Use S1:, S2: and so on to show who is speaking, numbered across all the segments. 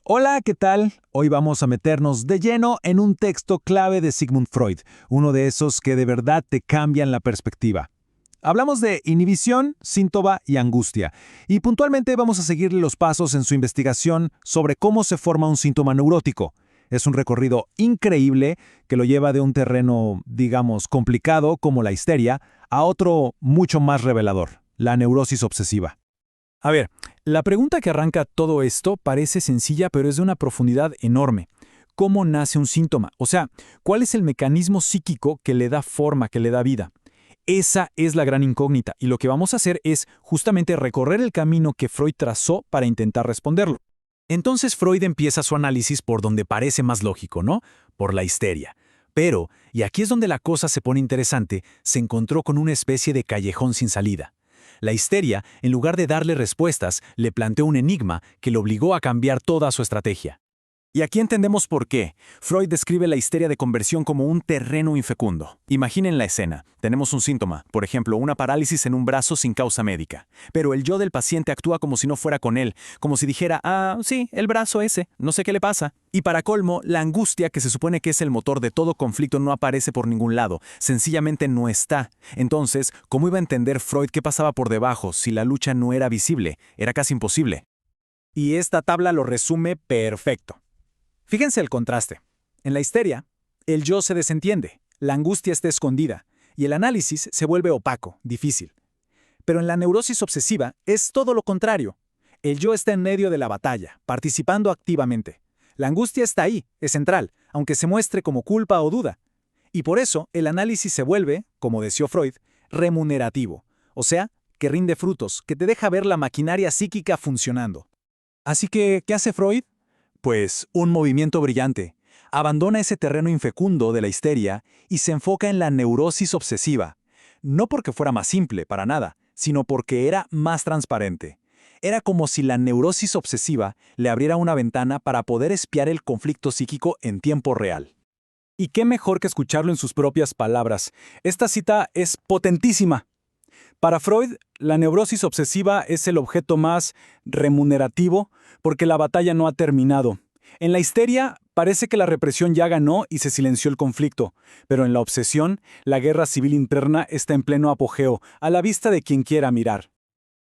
S1: Hola, ¿qué tal? Hoy vamos a meternos de lleno en un texto clave de Sigmund Freud, uno de esos que de verdad te cambian la perspectiva. Hablamos de inhibición, síntoma y angustia, y puntualmente vamos a seguirle los pasos en su investigación sobre cómo se forma un síntoma neurótico. Es un recorrido increíble que lo lleva de un terreno, digamos, complicado como la histeria, a otro mucho más revelador, la neurosis obsesiva.
S2: A ver, la pregunta que arranca todo esto parece sencilla, pero es de una profundidad enorme. ¿Cómo nace un síntoma? O sea, ¿cuál es el mecanismo psíquico que le da forma, que le da vida? Esa es la gran incógnita, y lo que vamos a hacer es justamente recorrer el camino que Freud trazó para intentar responderlo. Entonces Freud empieza su análisis por donde parece más lógico, ¿no? Por la histeria. Pero, y aquí es donde la cosa se pone interesante, se encontró con una especie de callejón sin salida. La histeria, en lugar de darle respuestas, le planteó un enigma que lo obligó a cambiar toda su estrategia. Y aquí entendemos por qué. Freud describe la histeria de conversión como un terreno infecundo. Imaginen la escena. Tenemos un síntoma, por ejemplo, una parálisis en un brazo sin causa médica. Pero el yo del paciente actúa como si no fuera con él, como si dijera, sí, el brazo ese, no sé qué le pasa. Y para colmo, la angustia, que se supone que es el motor de todo conflicto, no aparece por ningún lado, sencillamente no está. Entonces, ¿cómo iba a entender Freud qué pasaba por debajo si la lucha no era visible? Era casi imposible. Y esta tabla lo resume perfecto. Fíjense el contraste. En la histeria, el yo se desentiende, la angustia está escondida, y el análisis se vuelve opaco, difícil. Pero en la neurosis obsesiva es todo lo contrario. El yo está en medio de la batalla, participando activamente. La angustia está ahí, es central, aunque se muestre como culpa o duda. Y por eso el análisis se vuelve, como decía Freud, remunerativo, o sea, que rinde frutos, que te deja ver la maquinaria psíquica funcionando. Así que, ¿qué hace Freud? Pues un movimiento brillante. Abandona ese terreno infecundo de la histeria y se enfoca en la neurosis obsesiva. No porque fuera más simple, para nada, sino porque era más transparente. Era como si la neurosis obsesiva le abriera una ventana para poder espiar el conflicto psíquico en tiempo real. Y qué mejor que escucharlo en sus propias palabras. Esta cita es potentísima. Para Freud, la neurosis obsesiva es el objeto más remunerativo porque la batalla no ha terminado. En la histeria, parece que la represión ya ganó y se silenció el conflicto, pero en la obsesión, la guerra civil interna está en pleno apogeo, a la vista de quien quiera mirar.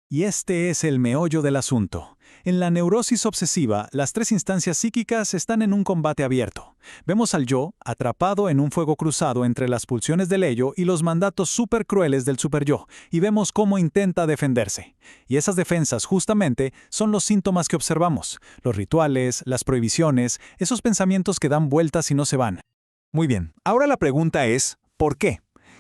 S2: Y este es el meollo del asunto. En la neurosis obsesiva, las tres instancias psíquicas están en un combate abierto. Vemos al yo atrapado en un fuego cruzado entre las pulsiones del ello y los mandatos supercrueles del superyo, y vemos cómo intenta defenderse. Y esas defensas, justamente, son los síntomas que observamos. Los rituales, las prohibiciones, esos pensamientos que dan vueltas y no se van. Muy bien, ahora la pregunta es, ¿por qué?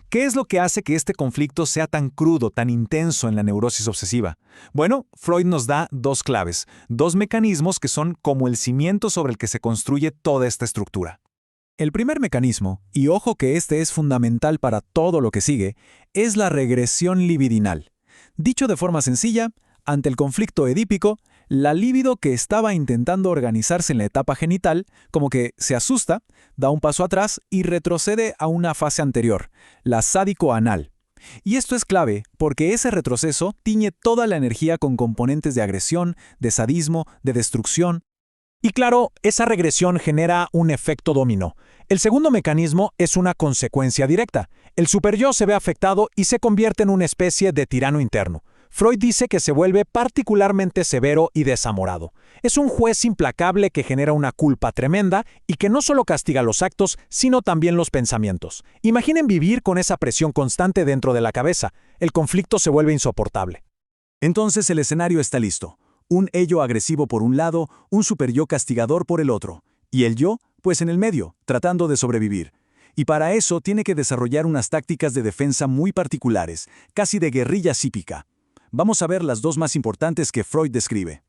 S2: ¿Qué es lo que hace que este conflicto sea tan crudo, tan intenso en la neurosis obsesiva? Bueno, Freud nos da dos claves, dos mecanismos que son como el cimiento sobre el que se construye toda esta estructura. El primer mecanismo, y ojo que este es fundamental para todo lo que sigue, es la regresión libidinal. Dicho de forma sencilla, ante el conflicto edípico, la libido que estaba intentando organizarse en la etapa genital, como que se asusta, da un paso atrás y retrocede a una fase anterior, la sádico-anal. Y esto es clave porque ese retroceso tiñe toda la energía con componentes de agresión, de sadismo, de destrucción. Y claro, esa regresión genera un efecto dominó. El segundo mecanismo es una consecuencia directa. El superyo se ve afectado y se convierte en una especie de tirano interno. Freud dice que se vuelve particularmente severo y desamorado. Es un juez implacable que genera una culpa tremenda y que no solo castiga los actos, sino también los pensamientos. Imaginen vivir con esa presión constante dentro de la cabeza. El conflicto se vuelve insoportable. Entonces el escenario está listo. Un ello agresivo por un lado, un superyo castigador por el otro. Y el yo, pues en el medio, tratando de sobrevivir. Y para eso tiene que desarrollar unas tácticas de defensa muy particulares, casi de guerrilla psíquica. Vamos a ver las dos más importantes que Freud describe.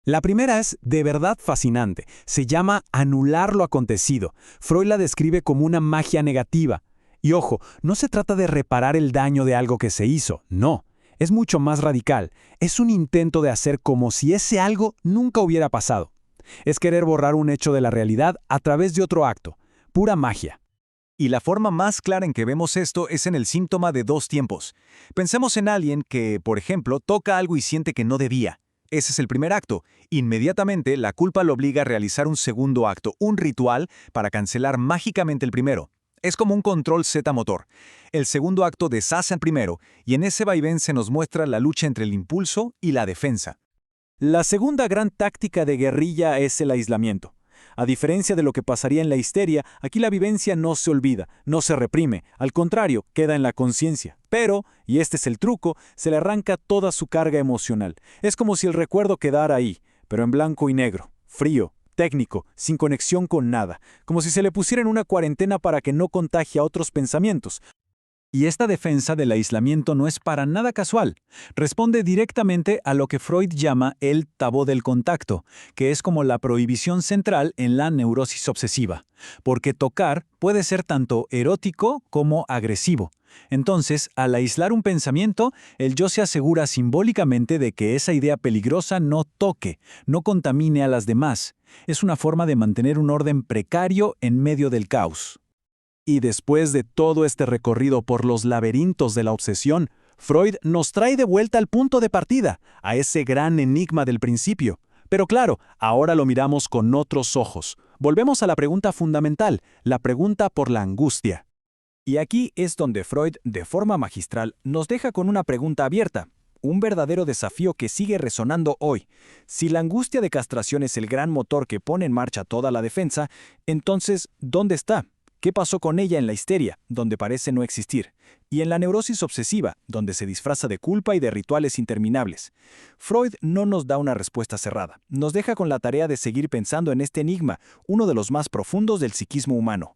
S2: La primera es de verdad fascinante. Se llama anular lo acontecido. Freud la describe como una magia negativa. Y ojo, no se trata de reparar el daño de algo que se hizo, no. Es mucho más radical. Es un intento de hacer como si ese algo nunca hubiera pasado. Es querer borrar un hecho de la realidad a través de otro acto. Pura magia. Y la forma más clara en que vemos esto es en el síntoma de dos tiempos. Pensemos en alguien que, por ejemplo, toca algo y siente que no debía.
S3: Ese es el primer acto. Inmediatamente, la culpa lo obliga a realizar un segundo acto, un ritual, para cancelar mágicamente el primero. Es como un control Z motor. El segundo acto deshace al primero, y en ese vaivén se nos muestra la lucha entre el impulso y la defensa.
S2: La segunda gran táctica de guerrilla es el aislamiento. A diferencia de lo que pasaría en la histeria, aquí la vivencia no se olvida, no se reprime, al contrario, queda en la conciencia. Pero, y este es el truco, se le arranca toda su carga emocional. Es como si el recuerdo quedara ahí, pero en blanco y negro, frío, técnico, sin conexión con nada, como si se le pusiera en una cuarentena para que no contagie a otros pensamientos. Y esta defensa del aislamiento no es para nada casual. Responde directamente a lo que Freud llama el tabú del contacto, que es como la prohibición central en la neurosis obsesiva, porque tocar puede ser tanto erótico como agresivo. Entonces, al aislar un pensamiento, el yo se asegura simbólicamente de que esa idea peligrosa no toque, no contamine a las demás. Es una forma de mantener un orden precario en medio del caos. Y después de todo este recorrido por los laberintos de la obsesión, Freud nos trae de vuelta al punto de partida, a ese gran enigma del principio. Pero claro, ahora lo miramos con otros ojos. Volvemos a la pregunta fundamental, la pregunta por la angustia. Y aquí es donde Freud, de forma magistral, nos deja con una pregunta abierta. Un verdadero desafío que sigue resonando hoy. Si la angustia de castración es el gran motor que pone en marcha toda la defensa, entonces, ¿dónde está? ¿Qué pasó con ella en la histeria, donde parece no existir? Y en la neurosis obsesiva, donde se disfraza de culpa y de rituales interminables. Freud no nos da una respuesta cerrada. Nos deja con la tarea de seguir pensando en este enigma, uno de los más profundos del psiquismo humano.